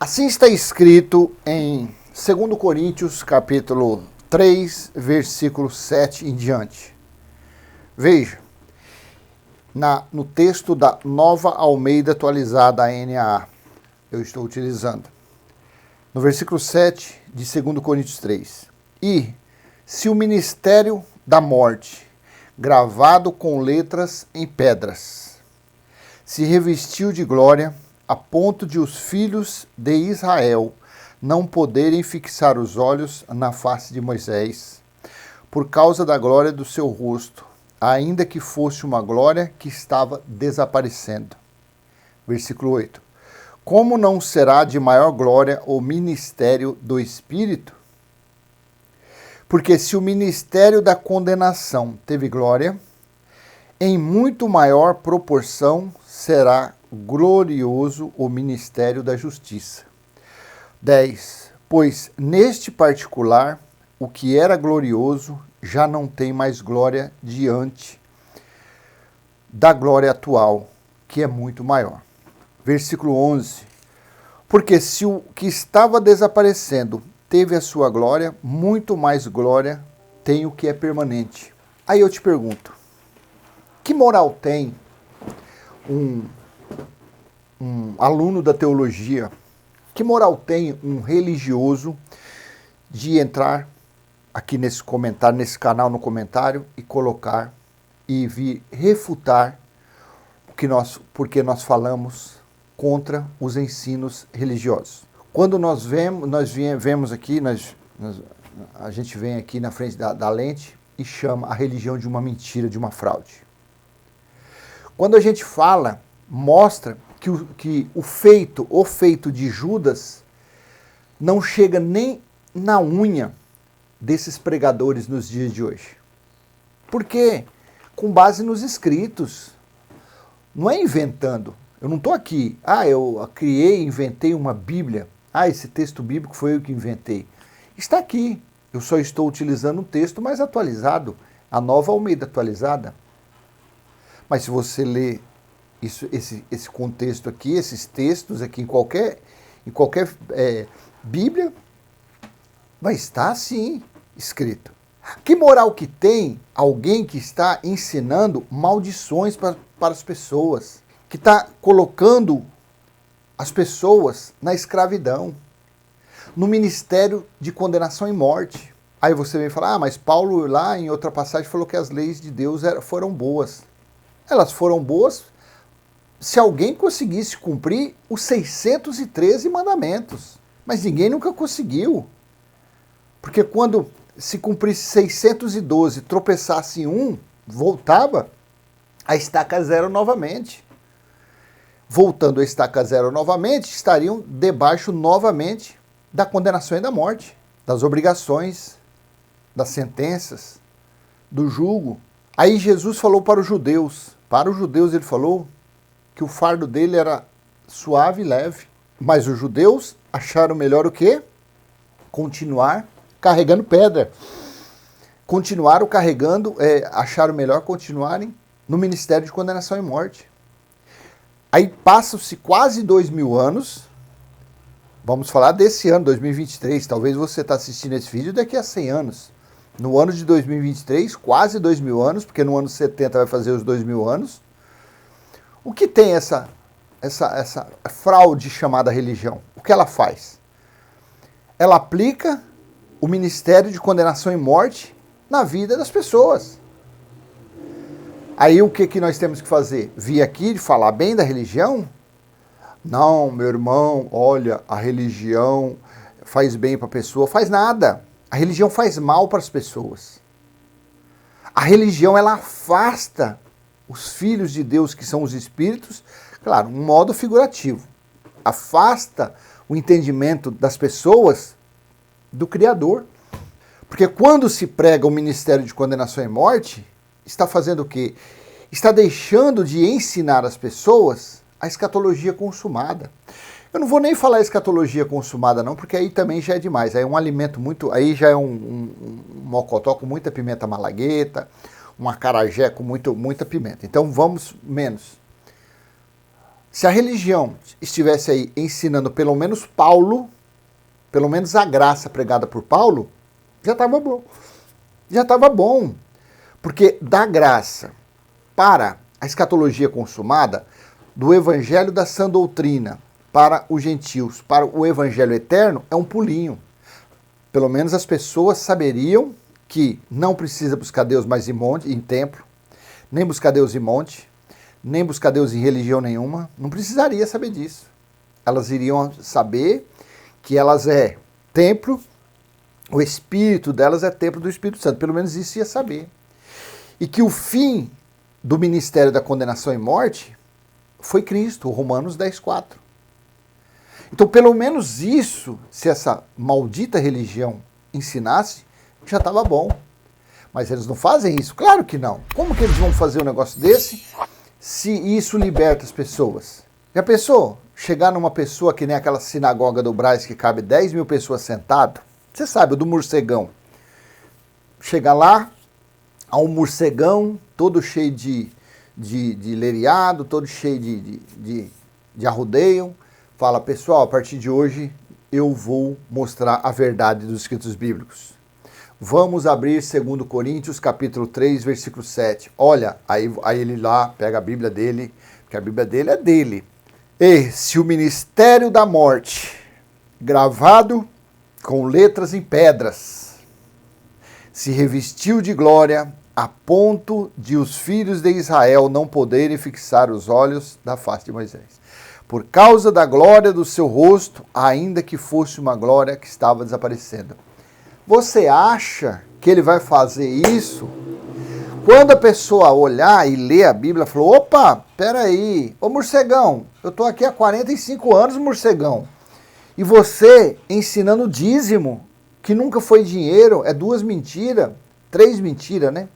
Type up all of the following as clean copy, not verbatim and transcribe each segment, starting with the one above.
Assim está escrito em 2 Coríntios, capítulo 3, versículo 7 em diante. Veja, no texto da Nova Almeida Atualizada, NAA, eu estou utilizando. No versículo 7 de 2 Coríntios 3. E se o ministério da morte, gravado com letras em pedras, se revestiu de glória, a ponto de os filhos de Israel não poderem fixar os olhos na face de Moisés, por causa da glória do seu rosto, ainda que fosse uma glória que estava desaparecendo. Versículo 8. Como não será de maior glória o ministério do Espírito? Porque se o ministério da condenação teve glória, em muito maior proporção será glorioso o ministério da justiça. 10. Pois neste particular, o que era glorioso já não tem mais glória diante da glória atual, que é muito maior. Versículo 11. Porque se o que estava desaparecendo teve a sua glória, muito mais glória tem o que é permanente. Aí eu te pergunto, que moral tem um aluno da teologia, que moral tem um religioso de entrar aqui nesse comentário, nesse canal no comentário e colocar e vir refutar porque nós falamos contra os ensinos religiosos? Quando nós vemos aqui, a gente vem aqui na frente da lente e chama a religião de uma mentira, de uma fraude. Quando a gente fala, mostra que o feito de Judas não chega nem na unha desses pregadores nos dias de hoje. Por quê? Com base nos escritos. Não é inventando. Eu não estou aqui, eu criei, inventei uma Bíblia. Esse texto bíblico foi eu que inventei. Está aqui. Eu só estou utilizando um texto mais atualizado, a Nova Almeida Atualizada. Mas se você ler esse contexto aqui, esses textos aqui em qualquer Bíblia, vai estar sim escrito. Que moral que tem alguém que está ensinando maldições para as pessoas, que está colocando as pessoas na escravidão, no ministério de condenação e morte? Aí você vem falar, mas Paulo lá em outra passagem falou que as leis de Deus foram boas. Elas foram boas se alguém conseguisse cumprir os 613 mandamentos. Mas ninguém nunca conseguiu. Porque quando se cumprisse 612, tropeçasse em um, voltava a estaca zero novamente. Voltando a estaca zero novamente, estariam debaixo novamente da condenação e da morte, das obrigações, das sentenças, do jugo. Aí Jesus falou para os judeus. Para os judeus ele falou que o fardo dele era suave e leve. Mas os judeus acharam melhor o quê? Continuar carregando pedra. Acharam melhor continuarem no ministério de condenação e morte. Aí passam-se quase 2000 anos. Vamos falar desse ano, 2023. Talvez você está assistindo esse vídeo daqui a 100 anos. No ano de 2023, quase 2000 anos, porque no ano 70 vai fazer os 2000 anos. O que tem essa fraude chamada religião? O que ela faz? Ela aplica o ministério de condenação e morte na vida das pessoas. Aí o que nós temos que fazer? Vir aqui falar bem da religião? Não, meu irmão, olha, a religião faz bem para a pessoa. Faz nada. A religião faz mal para as pessoas. A religião, ela afasta os filhos de Deus, que são os espíritos, claro, um modo figurativo. Afasta o entendimento das pessoas do Criador. Porque quando se prega o ministério de condenação e morte, está fazendo o quê? Está deixando de ensinar as pessoas a escatologia consumada. Eu não vou nem falar escatologia consumada não, porque aí também já é demais. Aí é um alimento muito... Aí já é um mocotó com muita pimenta malagueta, um acarajé com muita pimenta. Então vamos menos. Se a religião estivesse aí ensinando pelo menos Paulo, pelo menos a graça pregada por Paulo, já estava bom. Já estava bom. Porque da graça para a escatologia consumada, do evangelho da sã doutrina para os gentios, para o evangelho eterno, é um pulinho. Pelo menos as pessoas saberiam que não precisa buscar Deus mais em templo, nem buscar Deus em monte, nem buscar Deus em religião nenhuma. Não precisaria saber disso. Elas iriam saber que elas é templo, o espírito delas é templo do Espírito Santo. Pelo menos isso ia saber. E que o fim do ministério da condenação e morte foi Cristo, Romanos 10,4. Então, pelo menos isso, se essa maldita religião ensinasse, já estava bom. Mas eles não fazem isso? Claro que não. Como que eles vão fazer um negócio desse se isso liberta as pessoas? Já pensou? Chegar numa pessoa que nem aquela sinagoga do Brás que cabe 10 mil pessoas sentado? Você sabe, o do morcegão. Chega lá, há um morcegão todo cheio de leriado, todo cheio de arrudeio. Fala, pessoal, a partir de hoje eu vou mostrar a verdade dos escritos bíblicos. Vamos abrir 2 Coríntios, capítulo 3, versículo 7. Olha, aí ele lá pega a Bíblia dele, porque a Bíblia dele é dele. E se o ministério da morte, gravado com letras em pedras, se revestiu de glória a ponto de os filhos de Israel não poderem fixar os olhos da face de Moisés, por causa da glória do seu rosto, ainda que fosse uma glória que estava desaparecendo. Você acha que ele vai fazer isso? Quando a pessoa olhar e ler a Bíblia, falou, opa, peraí, ô morcegão, eu estou aqui há 45 anos, morcegão, e você ensinando dízimo, que nunca foi dinheiro, é 2 mentiras, 3 mentiras, né?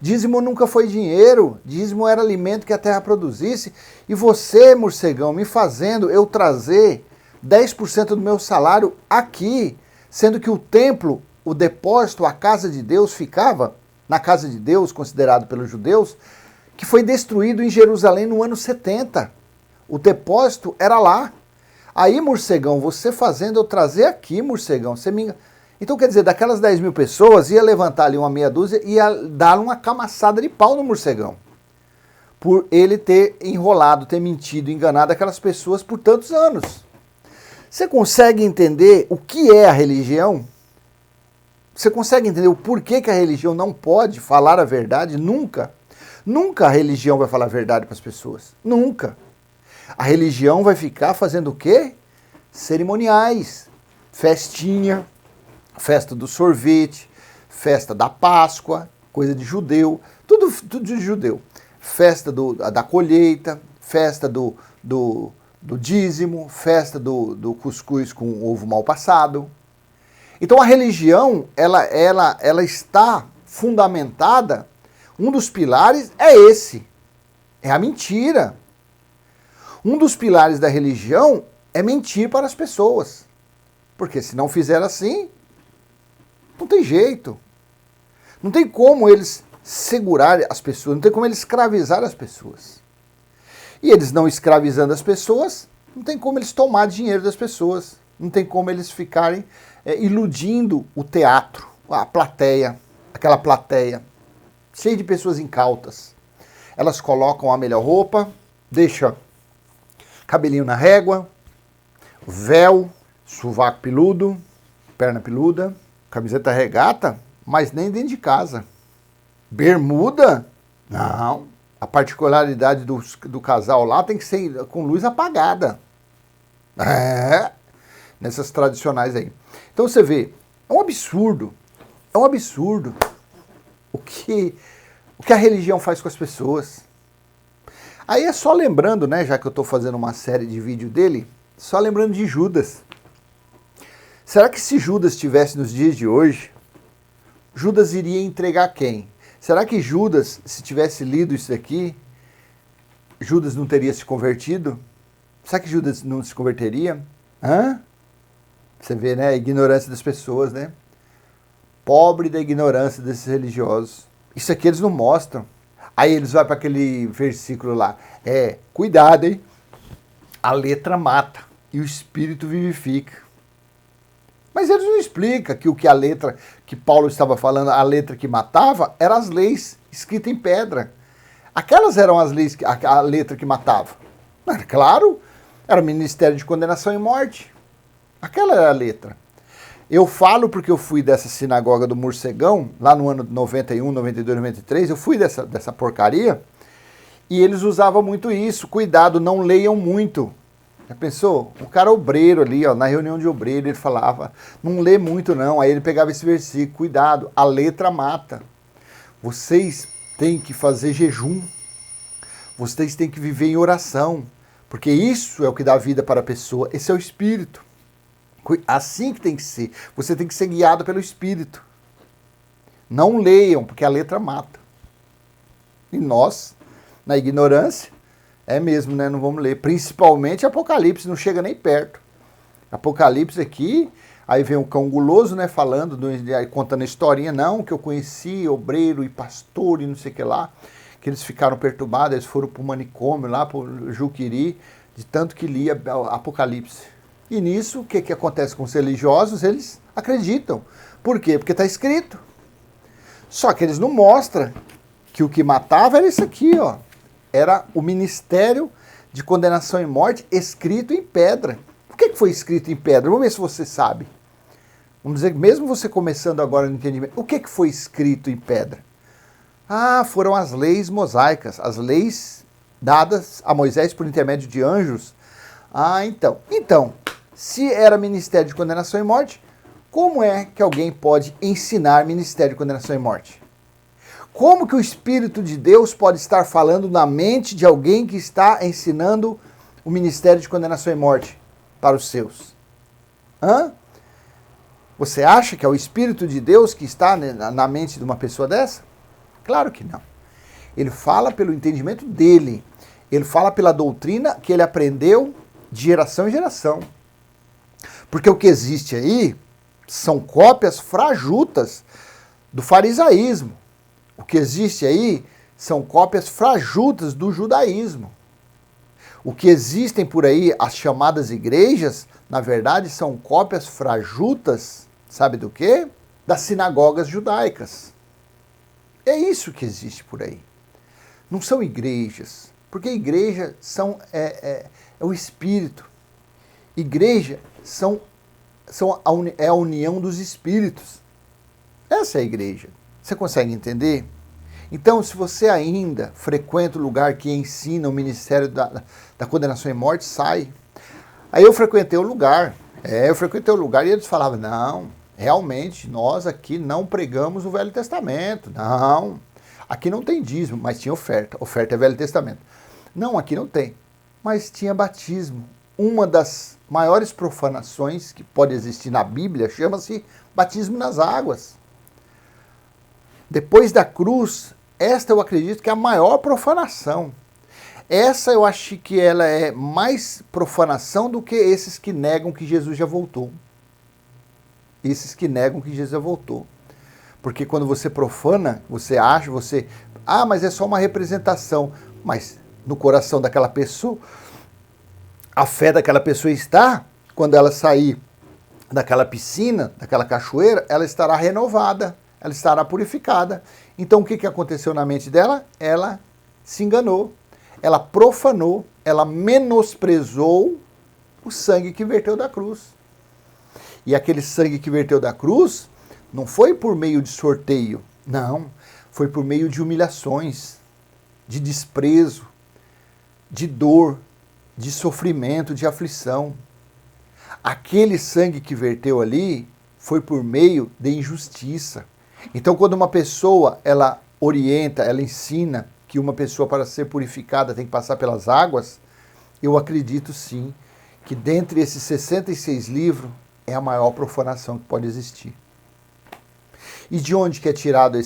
Dízimo nunca foi dinheiro, dízimo era alimento que a terra produzisse, e você, morcegão, me fazendo eu trazer 10% do meu salário aqui, sendo que o templo, o depósito, a casa de Deus ficava na casa de Deus, considerado pelos judeus, que foi destruído em Jerusalém no ano 70. O depósito era lá. Aí, morcegão, você fazendo eu trazer aqui, morcegão, você me... Então, quer dizer, daquelas 10 mil pessoas, ia levantar ali uma meia dúzia e ia dar uma camaçada de pau no morcegão. Por ele ter enrolado, ter mentido, enganado aquelas pessoas por tantos anos. Você consegue entender o que é a religião? Você consegue entender o porquê que a religião não pode falar a verdade? Nunca. Nunca a religião vai falar a verdade para as pessoas. Nunca. A religião vai ficar fazendo o quê? Cerimoniais, festinha, festa do sorvete, festa da Páscoa, coisa de judeu, tudo de judeu. Festa da colheita, festa do dízimo, festa do cuscuz com ovo mal passado. Então a religião, ela está fundamentada, um dos pilares é esse, é a mentira. Um dos pilares da religião é mentir para as pessoas. Porque se não fizer assim, não tem jeito. Não tem como eles segurar as pessoas, não tem como eles escravizar as pessoas. E eles não escravizando as pessoas, não tem como eles tomar dinheiro das pessoas. Não tem como eles ficarem iludindo o teatro, a plateia, aquela plateia, cheia de pessoas incautas. Elas colocam a melhor roupa, deixam cabelinho na régua, véu, sovaco peludo, perna peluda, camiseta regata, mas nem dentro de casa. Bermuda? Não. A particularidade do casal lá tem que ser com luz apagada. Nessas tradicionais aí. Então você vê, é um absurdo o que a religião faz com as pessoas. Aí é só lembrando, né, já que eu estou fazendo uma série de vídeo dele, só lembrando de Judas. Será que se Judas estivesse nos dias de hoje, Judas iria entregar quem? Será que Judas, se tivesse lido isso aqui, Judas não teria se convertido? Será que Judas não se converteria? Você vê, né, a ignorância das pessoas, né? Pobre da ignorância desses religiosos. Isso aqui eles não mostram. Aí eles vão para aquele versículo lá. Cuidado, hein? A letra mata e o espírito vivifica. Mas eles não explicam que o que a letra que Paulo estava falando, a letra que matava, eram as leis escritas em pedra. Aquelas eram as leis, a letra que matava. Mas, claro, era o ministério de condenação e morte. Aquela era a letra. Eu falo porque eu fui dessa sinagoga do Morcegão, lá no ano 91, 92, 93, eu fui dessa porcaria, e eles usavam muito isso. Cuidado, não leiam muito. Já pensou? O cara obreiro ali, ó, na reunião de obreiro, ele falava, não lê muito não. Aí ele pegava esse versículo, cuidado, a letra mata. Vocês têm que fazer jejum. Vocês têm que viver em oração. Porque isso é o que dá vida para a pessoa. Esse é o Espírito. Assim que tem que ser. Você tem que ser guiado pelo Espírito. Não leiam, porque a letra mata. E nós, na ignorância, é mesmo, né? Não vamos ler. Principalmente Apocalipse, não chega nem perto. Apocalipse aqui, aí vem um cão guloso, né? Falando, contando a historinha, não, que eu conheci obreiro e pastor e não sei o que lá. Que eles ficaram perturbados, eles foram para o manicômio, lá para o Juquiri, de tanto que lia Apocalipse. E nisso, o que acontece com os religiosos? Eles acreditam. Por quê? Porque está escrito. Só que eles não mostram que o que matava era isso aqui, ó. Era o ministério de condenação e morte escrito em pedra. O que foi escrito em pedra? Vamos ver se você sabe. Vamos dizer, mesmo você começando agora no entendimento, o que foi escrito em pedra? Ah, foram as leis mosaicas, as leis dadas a Moisés por intermédio de anjos. Ah, então. Então, se era ministério de condenação e morte, como é que alguém pode ensinar ministério de condenação e morte? Como que o Espírito de Deus pode estar falando na mente de alguém que está ensinando o ministério de condenação e morte para os seus? Hã? Você acha que é o Espírito de Deus que está na mente de uma pessoa dessa? Claro que não. Ele fala pelo entendimento dele. Ele fala pela doutrina que ele aprendeu de geração em geração. Porque o que existe aí são cópias frajutas do farisaísmo. O que existe aí são cópias frajutas do judaísmo. O que existem por aí, as chamadas igrejas, na verdade, são cópias frajutas, sabe do quê? Das sinagogas judaicas. É isso que existe por aí. Não são igrejas, porque igreja é o Espírito. Igreja é a união dos Espíritos. Essa é a igreja. Você consegue entender? Então, se você ainda frequenta o lugar que ensina o ministério da condenação e morte, sai. Aí eu frequentei o lugar. E eles falavam, não, realmente, nós aqui não pregamos o Velho Testamento. Não, aqui não tem dízimo, mas tinha oferta. Oferta é Velho Testamento. Não, aqui não tem. Mas tinha batismo. Uma das maiores profanações que pode existir na Bíblia chama-se batismo nas águas. Depois da cruz, esta eu acredito que é a maior profanação. Essa eu acho que ela é mais profanação do que esses que negam que Jesus já voltou. Esses que negam que Jesus já voltou. Porque quando você profana, você acha, mas é só uma representação. Mas no coração daquela pessoa, a fé daquela pessoa está, quando ela sair daquela piscina, daquela cachoeira, ela estará renovada, ela estará purificada. Então o que aconteceu na mente dela? Ela se enganou, ela profanou, ela menosprezou o sangue que verteu da cruz. E aquele sangue que verteu da cruz não foi por meio de sorteio, não, foi por meio de humilhações, de desprezo, de dor, de sofrimento, de aflição. Aquele sangue que verteu ali foi por meio de injustiça. Então, quando uma pessoa, ela orienta, ela ensina que uma pessoa para ser purificada tem que passar pelas águas, eu acredito sim que dentre esses 66 livros é a maior profanação que pode existir. E de onde que é tirado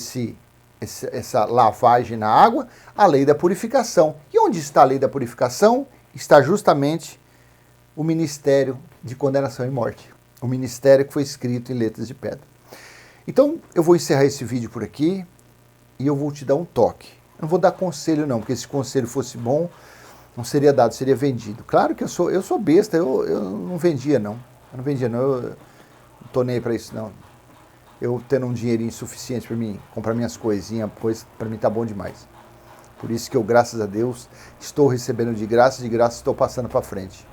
essa lavagem na água? A lei da purificação. E onde está a lei da purificação? Está justamente o ministério de condenação e morte. O ministério que foi escrito em letras de pedra. Então, eu vou encerrar esse vídeo por aqui e eu vou te dar um toque. Eu não vou dar conselho não, porque se conselho fosse bom, não seria dado, seria vendido. Claro que eu sou besta, eu não vendia não. Eu não vendia não, eu não tô nem para isso não. Eu tendo um dinheirinho suficiente para mim comprar minhas coisinhas, pois para mim tá bom demais. Por isso que eu, graças a Deus, estou recebendo de graça estou passando para frente.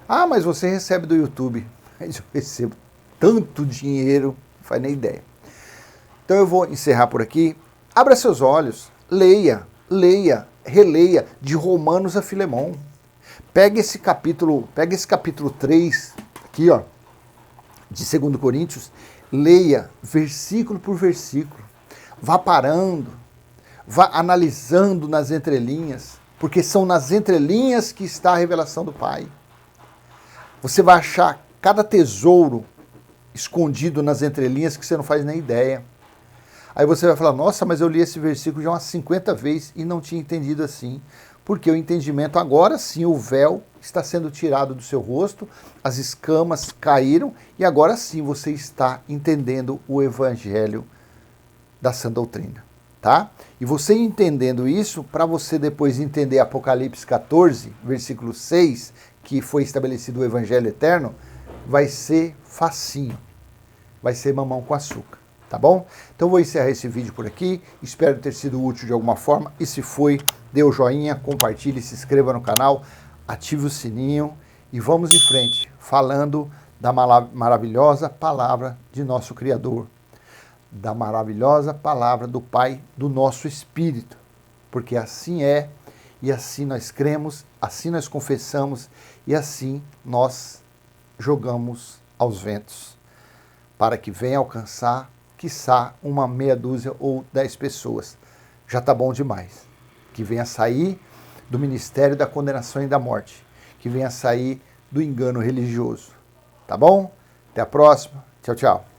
Ah, mas você recebe do YouTube. Mas eu recebo tanto dinheiro, não faz nem ideia. Então eu vou encerrar por aqui. Abra seus olhos, leia, releia de Romanos a Filemão. Pega esse capítulo 3 aqui, ó, de 2 Coríntios, leia versículo por versículo. Vá parando, vá analisando nas entrelinhas, porque são nas entrelinhas que está a revelação do Pai. Você vai achar cada tesouro escondido nas entrelinhas que você não faz nem ideia. Aí você vai falar, nossa, mas eu li esse versículo já umas 50 vezes e não tinha entendido assim. Porque o entendimento, agora sim, o véu está sendo tirado do seu rosto, as escamas caíram e agora sim você está entendendo o evangelho da sã doutrina, tá? E você entendendo isso, para você depois entender Apocalipse 14, versículo 6, que foi estabelecido o evangelho eterno, vai ser facinho, vai ser mamão com açúcar. Tá bom? Então vou encerrar esse vídeo por aqui, espero ter sido útil de alguma forma, e se foi, dê o joinha, compartilhe, se inscreva no canal, ative o sininho e vamos em frente, falando da maravilhosa palavra de nosso Criador, da maravilhosa palavra do Pai, do nosso Espírito, porque assim é, e assim nós cremos, assim nós confessamos, e assim nós jogamos aos ventos, para que venha alcançar quiçá uma meia dúzia ou 10 pessoas. Já está bom demais. Que venha sair do ministério da condenação e da morte. Que venha sair do engano religioso. Tá bom? Até a próxima. Tchau, tchau.